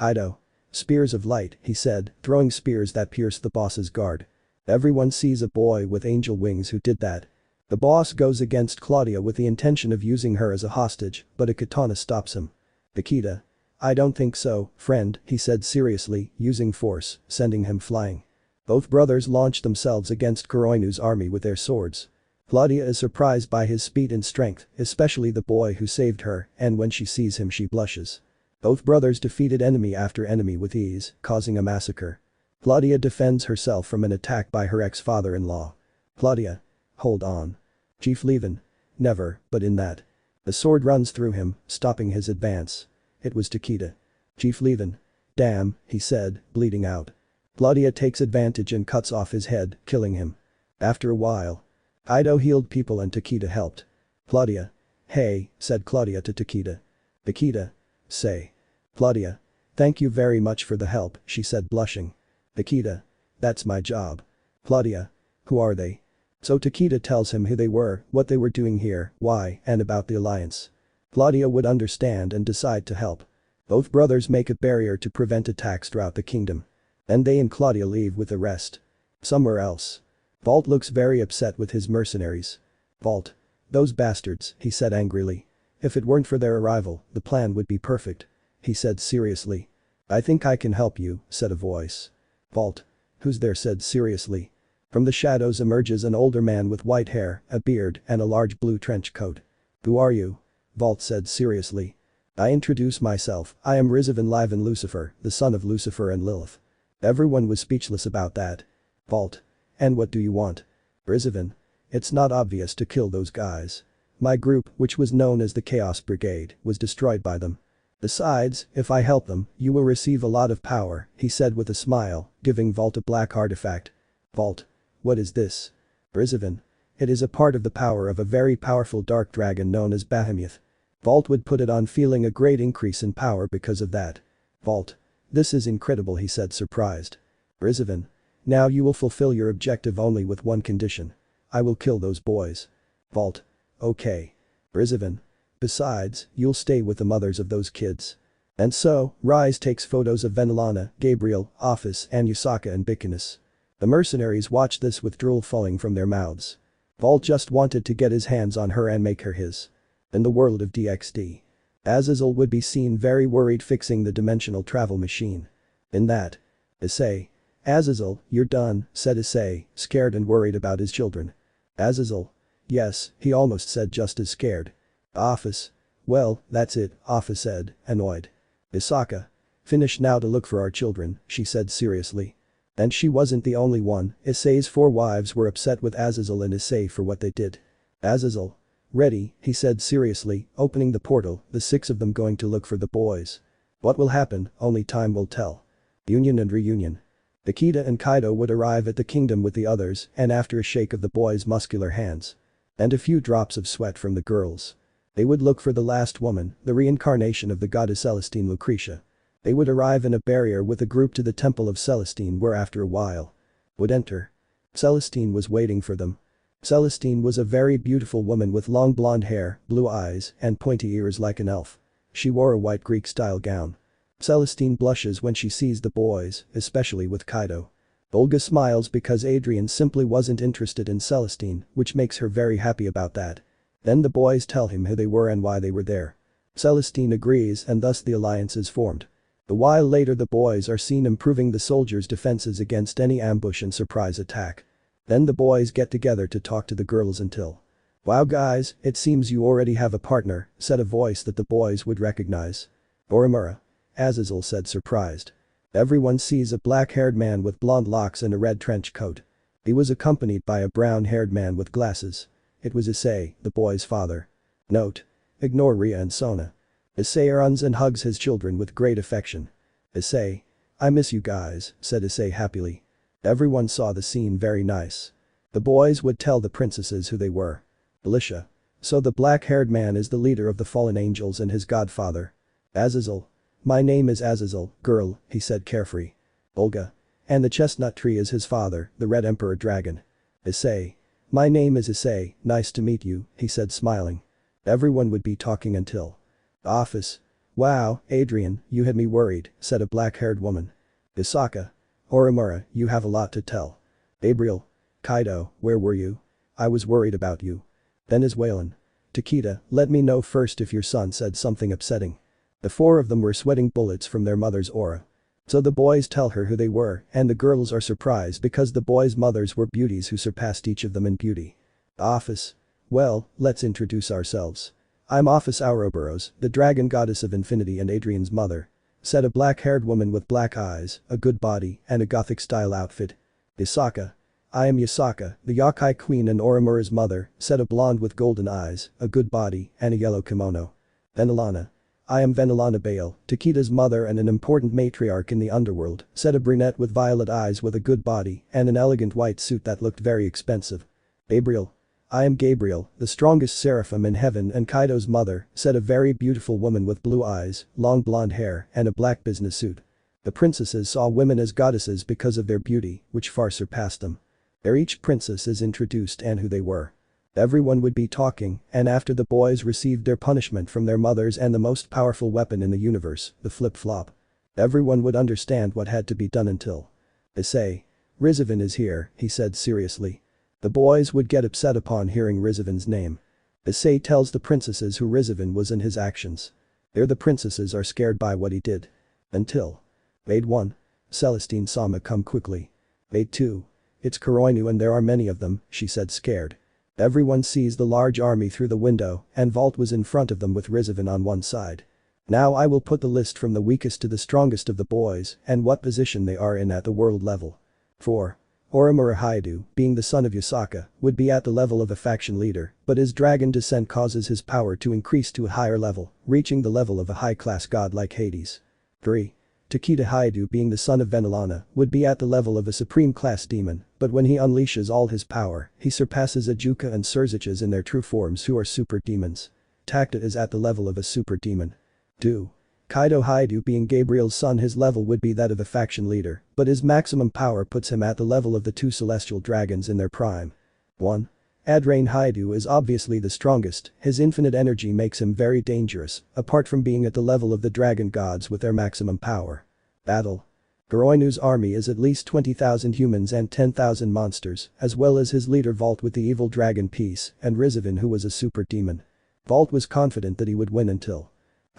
Ido. Spears of light, he said, throwing spears that pierced the boss's guard. Everyone sees a boy with angel wings who did that. The boss goes against Claudia with the intention of using her as a hostage, but a katana stops him. Tequita. I don't think so, friend, he said seriously, using force, sending him flying. Both brothers launched themselves against Kuroinu's army with their swords. Claudia is surprised by his speed and strength, especially the boy who saved her, and when she sees him she blushes. Both brothers defeated enemy after enemy with ease, causing a massacre. Claudia defends herself from an attack by her ex-father-in-law. Claudia. Hold on. Chief Levin. Never, but in that. The sword runs through him, stopping his advance. It was Tequita. Chief Levin. Damn, he said, bleeding out. Claudia takes advantage and cuts off his head, killing him. After a while. Ido healed people and Tequita helped. Claudia. Hey, said Claudia to Tequita. Tequita. Say. Claudia. Thank you very much for the help, she said blushing. Tequita. That's my job. Claudia. Who are they? So Tequita tells him who they were, what they were doing here, why, and about the alliance. Claudia would understand and decide to help. Both brothers make a barrier to prevent attacks throughout the kingdom. Then they and Claudia leave with the rest. Somewhere else. Vault looks very upset with his mercenaries. Vault. Those bastards, he said angrily. If it weren't for their arrival, the plan would be perfect. He said seriously. I think I can help you, said a voice. Vault. Who's there, said seriously. From the shadows emerges an older man with white hair, a beard, and a large blue trench coat. Who are you? Vault said seriously. I introduce myself, I am Rizan Liven Lucifer, the son of Lucifer and Lilith. Everyone was speechless about that. Vault. And what do you want? Rizan. It's not obvious to kill those guys. My group, which was known as the Chaos Brigade, was destroyed by them. Besides, if I help them, you will receive a lot of power, he said with a smile, giving Vault a black artifact. Vault. What is this? Rizan. It is a part of the power of a very powerful dark dragon known as Bahamut. Vault would put it on, feeling a great increase in power because of that. Vault. This is incredible, he said surprised. Rizan. Now you will fulfill your objective only with one condition. I will kill those boys. Vault. Okay. Rizan. Besides, you'll stay with the mothers of those kids. And so, Rias takes photos of Venelana, Gabriel, Office, and Yasaka and Villainous. The mercenaries watch this with drool falling from their mouths. Vault just wanted to get his hands on her and make her his. In the world of DxD. Azazel would be seen very worried fixing the dimensional travel machine. In that. Issei. Azazel, you're done, said Issei, scared and worried about his children. Azazel. Yes, he almost said just as scared. Office. Well, that's it, Office said, annoyed. Yasaka. Finish now to look for our children, she said seriously. And she wasn't the only one, Issei's 4 wives were upset with Azazel and Issei for what they did. Azazel. Ready, he said seriously, opening the portal, the 6 of them going to look for the boys. What will happen, only time will tell. Union and reunion. Tequita and Kaido would arrive at the kingdom with the others, and after a shake of the boys' muscular hands. And a few drops of sweat from the girls. They would look for the last woman, the reincarnation of the goddess Celestine Lucretia. They would arrive in a barrier with a group to the temple of Celestine, where after a while would enter. Celestine was waiting for them. Celestine was a very beautiful woman with long blonde hair, blue eyes, and pointy ears like an elf. She wore a white Greek-style gown. Celestine blushes when she sees the boys, especially with Kaido. Olga smiles because Adrien simply wasn't interested in Celestine, which makes her very happy about that. Then the boys tell him who they were and why they were there. Celestine agrees and thus the alliance is formed. A while later the boys are seen improving the soldiers' defenses against any ambush and surprise attack. Then the boys get together to talk to the girls until. Wow guys, it seems you already have a partner, said a voice that the boys would recognize. Orimura. Azazel said surprised. Everyone sees a black-haired man with blonde locks and a red trench coat. He was accompanied by a brown-haired man with glasses. It was Issei, the boy's father. Note. Ignore Ria and Sona. Issei runs and hugs his children with great affection. Issei. I miss you guys, said Issei happily. Everyone saw the scene very nice. The boys would tell the princesses who they were. Alicia. So the black-haired man is the leader of the fallen angels and his godfather. Azazel. My name is Azazel, girl, he said carefree. Olga. And the chestnut tree is his father, the red emperor dragon. Issei. My name is Issei, nice to meet you, he said smiling. Everyone would be talking until. Office. Wow, Adrien, you had me worried, said a black-haired woman. Yasaka. Orimura, you have a lot to tell. Gabriel. Kaido, where were you? I was worried about you. Venezuelan. Tequita, let me know first if your son said something upsetting. The 4 of them were sweating bullets from their mother's aura. So the boys tell her who they were, and the girls are surprised because the boys' mothers were beauties who surpassed each of them in beauty. Office. Well, let's introduce ourselves. I'm Office Ouroboros, the dragon goddess of infinity and Adrien's mother. said a black-haired woman with black eyes, a good body, and a gothic-style outfit. Yasaka. I am Yasaka, the Yokai Queen and Orimura's mother, said a blonde with golden eyes, a good body, and a yellow kimono. Venelana. I am Venelana Bale, Tequita's mother and an important matriarch in the underworld, said a brunette with violet eyes with a good body and an elegant white suit that looked very expensive. Gabriel. I am Gabriel, the strongest seraphim in heaven and Kaido's mother, said a very beautiful woman with blue eyes, long blonde hair, and a black business suit. The princesses saw women as goddesses because of their beauty, which far surpassed them. There each princess is introduced and who they were. Everyone would be talking, and after the boys received their punishment from their mothers and the most powerful weapon in the universe, the flip-flop. Everyone would understand what had to be done until. Issei. Rizan is here, he said seriously. The boys would get upset upon hearing Rizan's name. Issei tells the princesses who Rizan was and his actions. There the princesses are scared by what he did. Until. Maid 1. Celestine Sama come quickly. Maid 2. It's kuroinu and there are many of them, she said scared. Everyone sees the large army through the window and Vault was in front of them with Rizan on one side. Now I will put the list from the weakest to the strongest of the boys and what position they are in at the world level. 4. Issei Hyoudou, being the son of Yasaka, would be at the level of a faction leader, but his dragon descent causes his power to increase to a higher level, reaching the level of a high-class god like Hades. 3. Tequita Hyoudou being the son of Venelana, would be at the level of a supreme-class demon, but when he unleashes all his power, he surpasses Ajuka and Surziches in their true forms who are super demons. Takta is at the level of a super demon. 2. Kaido Hyoudou being Gabriel's son, his level would be that of a faction leader, but his maximum power puts him at the level of the two celestial dragons in their prime. 1. Adrien Hyoudou is obviously the strongest, his infinite energy makes him very dangerous, apart from being at the level of the dragon gods with their maximum power. Battle. Kuroinu's army is at least 20,000 humans and 10,000 monsters, as well as his leader Vault with the evil dragon Peace and Rizan who was a super demon. Vault was confident that he would win until.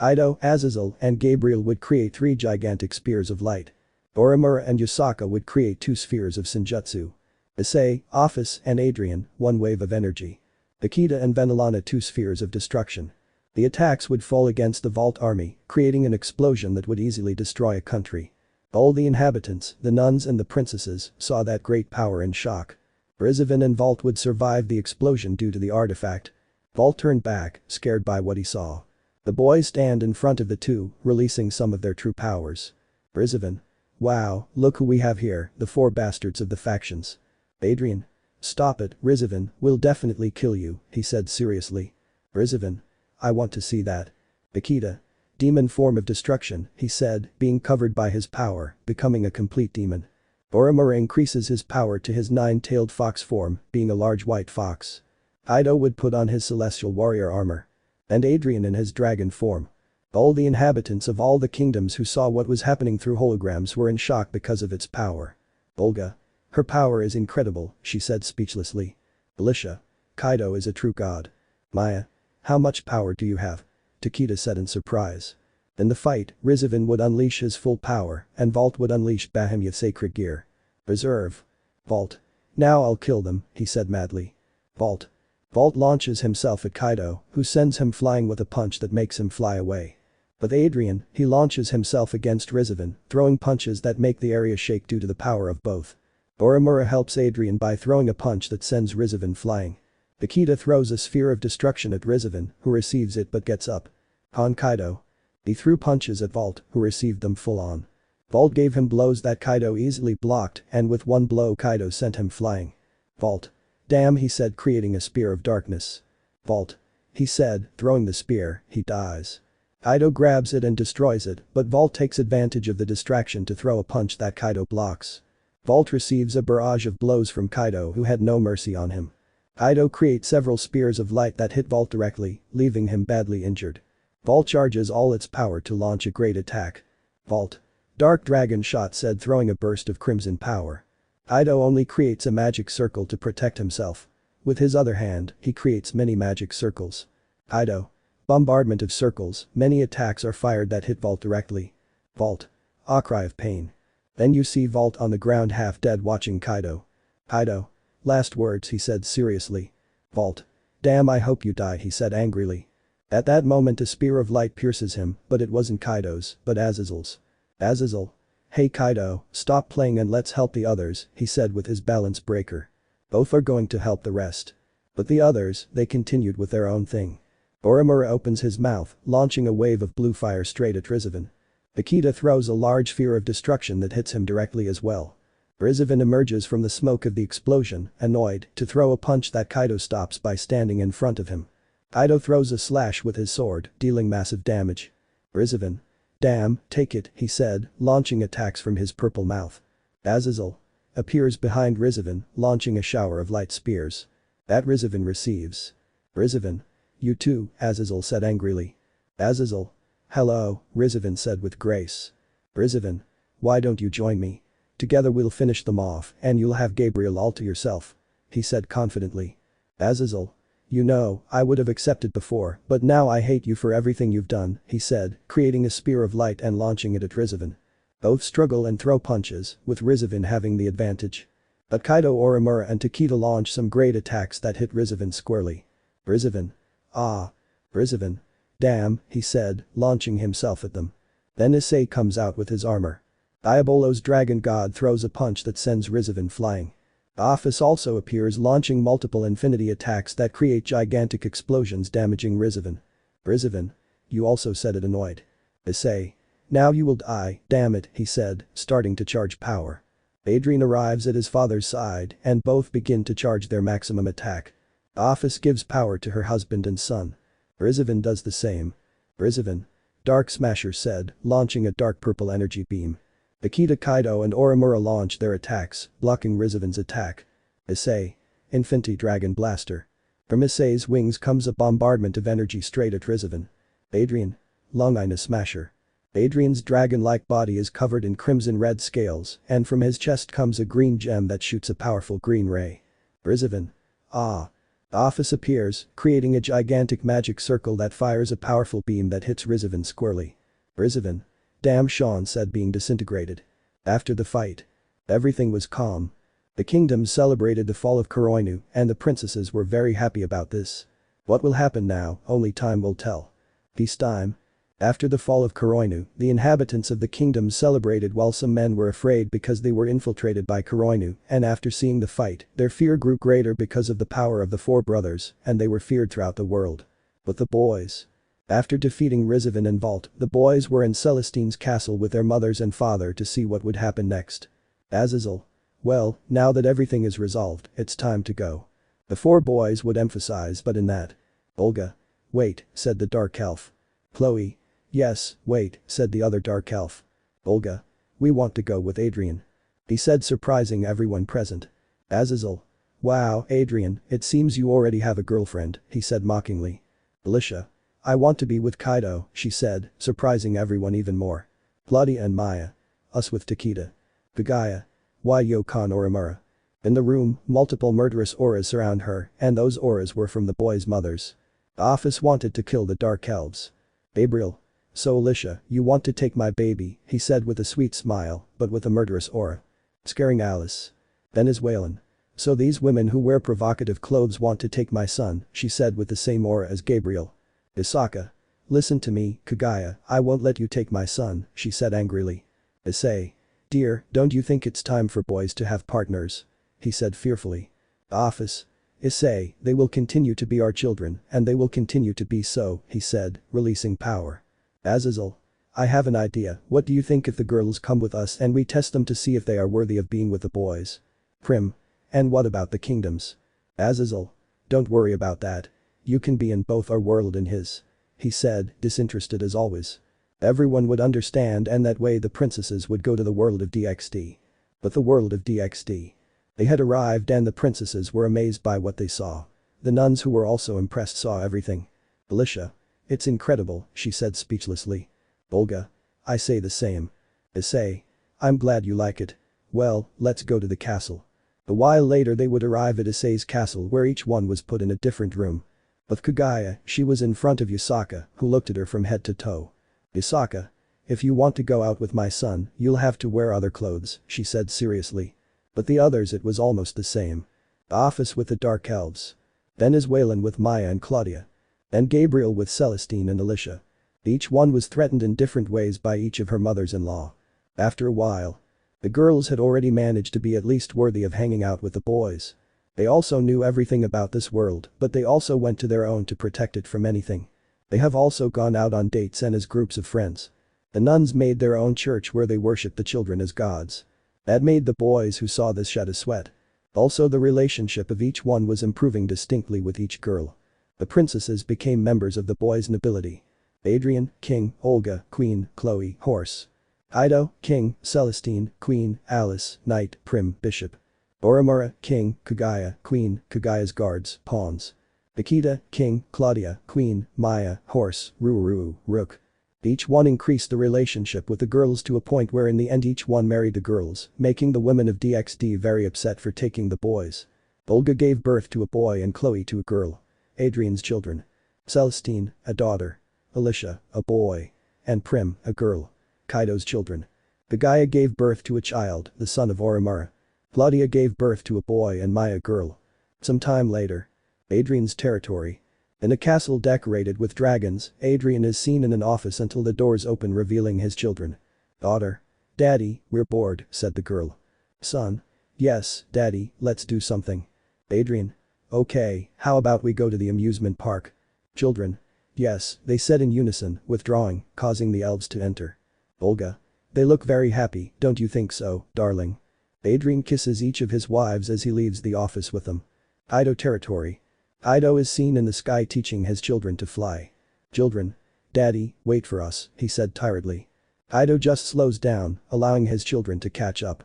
Ido, Azazel, and Gabriel would create 3 gigantic spears of light. Orimura and Yasaka would create 2 spheres of Senjutsu. Issei, Office, and Adrien, 1 wave of energy. Tequita and Venelana 2 spheres of destruction. The attacks would fall against the Vault army, creating an explosion that would easily destroy a country. All the inhabitants, the nuns and the princesses, saw that great power in shock. Rizan and Vault would survive the explosion due to the artifact. Vault turned back, scared by what he saw. The boys stand in front of the two, releasing some of their true powers. Rizan. Wow, look who we have here, the 4 bastards of the factions. Adrien. Stop it, Rizan, we'll definitely kill you, he said seriously. Rizan. I want to see that. Tequita. Demon form of destruction, he said, being covered by his power, becoming a complete demon. Orimura increases his power to his 9-tailed fox form, being a large white fox. Ido would put on his celestial warrior armor. And Adrien in his dragon form. All the inhabitants of all the kingdoms who saw what was happening through holograms were in shock because of its power. Olga. Her power is incredible, she said speechlessly. Alicia. Kaido is a true god. Maya. How much power do you have? Tequita said in surprise. In the fight, Rizan would unleash his full power and Vault would unleash Bahamut's sacred gear. Reserve. Vault. Now I'll kill them, he said madly. Vault. Vault launches himself at Kaido, who sends him flying with a punch that makes him fly away. With Adrien, he launches himself against Rizan, throwing punches that make the area shake due to the power of both. Orimura helps Adrien by throwing a punch that sends Rizan flying. Tequita throws a sphere of destruction at Rizan, who receives it but gets up. On Kaido. He threw punches at Vault, who received them full on. Vault gave him blows that Kaido easily blocked and with one blow Kaido sent him flying. Vault. Damn, he said, creating a spear of darkness. Vault. He said, throwing the spear, he dies. Kaido grabs it and destroys it, but Vault takes advantage of the distraction to throw a punch that Kaido blocks. Vault receives a barrage of blows from Kaido who had no mercy on him. Kaido creates several spears of light that hit Vault directly, leaving him badly injured. Vault charges all its power to launch a great attack. Vault. Dark Dragon Shot said, throwing a burst of crimson power. Kaido only creates a magic circle to protect himself. With his other hand, he creates many magic circles. Kaido. Bombardment of circles, many attacks are fired that hit Vault directly. Vault. A cry of pain. Then you see Vault on the ground half dead watching Kaido. Kaido. Last words, he said seriously. Vault. Damn, I hope you die, he said angrily. At that moment a spear of light pierces him, but it wasn't Kaido's, but Azazel's. Azazel. Hey Kaido, stop playing and let's help the others, he said with his balance breaker. Both are going to help the rest. But the others, they continued with their own thing. Oromura opens his mouth, launching a wave of blue fire straight at Rizan. Tequita throws a large sphere of destruction that hits him directly as well. Rizan emerges from the smoke of the explosion, annoyed, to throw a punch that Kaido stops by standing in front of him. Kaido throws a slash with his sword, dealing massive damage. Rizan. Damn, take it, he said, launching attacks from his purple mouth. Azazel. Appears behind Rizan, launching a shower of light spears. That Rizan receives. Rizan. You too, Azazel said angrily. Azazel. Hello, Rizan said with grace. Rizan. Why don't you join me? Together we'll finish them off and you'll have Gabriel all to yourself. He said confidently. Azazel. You know, I would have accepted before, but now I hate you for everything you've done, he said, creating a spear of light and launching it at Rizan. Both struggle and throw punches, with Rizan having the advantage. But Kaido, Oromura and Tequita launch some great attacks that hit Rizan squarely. Rizan. Ah. Rizan. Damn, he said, launching himself at them. Then Issei comes out with his armor. Diabolo's dragon god throws a punch that sends Rizan flying. Office also appears launching multiple infinity attacks that create gigantic explosions damaging Rizan. Rizan. You also said it annoyed. Issei. Now you will die, damn it, he said, starting to charge power. Adrien arrives at his father's side and both begin to charge their maximum attack. Office gives power to her husband and son. Rizan does the same. Rizan. Dark Smasher said, launching a dark purple energy beam. Tequita, Kaido and Oromura launch their attacks, blocking Rizan's attack. Issei. Infinity Dragon Blaster. From Issei's wings comes a bombardment of energy straight at Rizan. Adrien. Longina Smasher. Adrian's dragon-like body is covered in crimson-red scales and from his chest comes a green gem that shoots a powerful green ray. Rizan. Ah. Office appears, creating a gigantic magic circle that fires a powerful beam that hits Rizan squarely. Rizan. Damn, Sean said, being disintegrated. After the fight. Everything was calm. The kingdom celebrated the fall of Kuroinu and the princesses were very happy about this. What will happen now, only time will tell. Peacetime. After the fall of Kuroinu, the inhabitants of the kingdom celebrated while some men were afraid because they were infiltrated by Kuroinu and after seeing the fight, their fear grew greater because of the power of the four brothers and they were feared throughout the world. But the boys. After defeating Rizan and Vault, the boys were in Celestine's castle with their mothers and father to see what would happen next. Azazel. Well, now that everything is resolved, it's time to go. The four boys would emphasize but in that. Olga. Wait, said the dark elf. Chloe. Yes, wait, said the other dark elf. Olga. We want to go with Adrien. He said, surprising everyone present. Azazel. Wow, Adrien, it seems you already have a girlfriend, he said mockingly. Alicia. I want to be with Kaido, she said, surprising everyone even more. Claudia and Maya. Us with Tequita. Pagaya. Why Yokon Oromura. In the room, multiple murderous auras surround her and those auras were from the boys' mothers. The office wanted to kill the dark elves. Gabriel. So Alicia, you want to take my baby, he said with a sweet smile, but with a murderous aura. Scaring Alice. Venezuelan. So these women who wear provocative clothes want to take my son, she said with the same aura as Gabriel. Yasaka. Listen to me, Kaguya, I won't let you take my son, she said angrily. Issei. Dear, don't you think it's time for boys to have partners? He said fearfully. Office. Issei, they will continue to be our children and they will continue to be so, he said, releasing power. Azazel. I have an idea, what do you think if the girls come with us and we test them to see if they are worthy of being with the boys? Prim. And what about the kingdoms? Azazel. Don't worry about that. You can be in both our world and his. He said, disinterested as always. Everyone would understand and that way the princesses would go to the world of DxD. But the world of DxD. They had arrived and the princesses were amazed by what they saw. The nuns who were also impressed saw everything. Alicia. It's incredible, she said speechlessly. Olga. I say the same. Issei. I'm glad you like it. Well, let's go to the castle. A while later they would arrive at Issei's castle where each one was put in a different room. With Kaguya, she was in front of Yasaka, who looked at her from head to toe. Yasaka. If you want to go out with my son, you'll have to wear other clothes, she said seriously. But the others it was almost the same. The office with the dark elves. Venezuelan with Maya and Claudia. And Gabriel with Celestine and Alicia. Each one was threatened in different ways by each of her mothers-in-law. After a while, the girls had already managed to be at least worthy of hanging out with the boys. They also knew everything about this world, but they also went to their own to protect it from anything. They have also gone out on dates and as groups of friends. The nuns made their own church where they worshipped the children as gods. That made the boys who saw this shed a sweat. Also the relationship of each one was improving distinctly with each girl. The princesses became members of the boys' nobility. Adrien, king, Olga, queen, Chloe, horse. Ido, king, Celestine, queen, Alice, knight, prim, bishop. Oromura, king, Kaguya, queen, Kaguya's guards, pawns. Tequita, king, Claudia, queen, Maya, horse, Ruru, rook. Each one increased the relationship with the girls to a point where in the end each one married the girls, making the women of DXD very upset for taking the boys. Olga gave birth to a boy and Chloe to a girl. Adrian's children. Celestine, a daughter. Alicia, a boy. And Prim, a girl. Kaido's children. Kaguya gave birth to a child, the son of Oromura. Claudia gave birth to a boy and Maya a girl. Some time later. Adrian's territory. In a castle decorated with dragons, Adrien is seen in an office until the doors open revealing his children. Daughter. Daddy, we're bored, said the girl. Son. Yes, daddy, let's do something. Adrien. Okay, how about we go to the amusement park? Children. Yes, they said in unison, withdrawing, causing the elves to enter. Olga. They look very happy, don't you think so, darling? Adrien kisses each of his wives as he leaves the office with them. Ido territory. Ido is seen in the sky teaching his children to fly. Children. Daddy, wait for us, he said tiredly. Ido just slows down, allowing his children to catch up.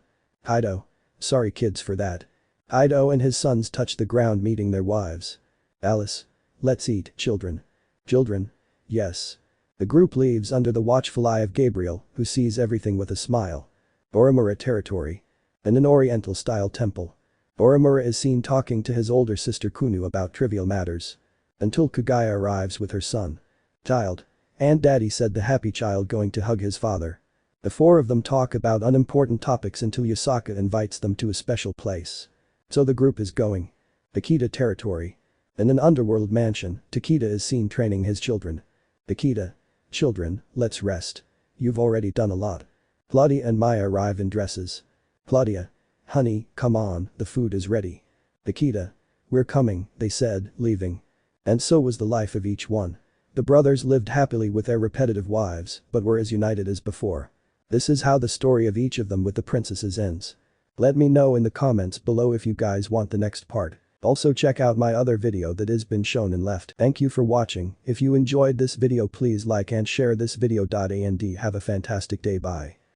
Ido. Sorry kids for that. Ido and his sons touch the ground meeting their wives. Alice. Let's eat, children. Children. Yes. The group leaves under the watchful eye of Gabriel, who sees everything with a smile. Oromura territory. In an oriental-style temple. Oromura is seen talking to his older sister Kunu about trivial matters. Until Kaguya arrives with her son. Child. And daddy said the happy child going to hug his father. The four of them talk about unimportant topics until Yasaka invites them to a special place. So the group is going. Tequita territory. In an underworld mansion, Tequita is seen training his children. Tequita. Children, let's rest. You've already done a lot. Claudia and Maya arrive in dresses. Claudia. Honey, come on, the food is ready. Tequita. We're coming, they said, leaving. And so was the life of each one. The brothers lived happily with their repetitive wives, but were as united as before. This is how the story of each of them with the princesses ends. Let me know in the comments below if you guys want the next part. Also check out my other video that has been shown and left. Thank you for watching. If you enjoyed this video please like and share this video. And have a fantastic day. Bye.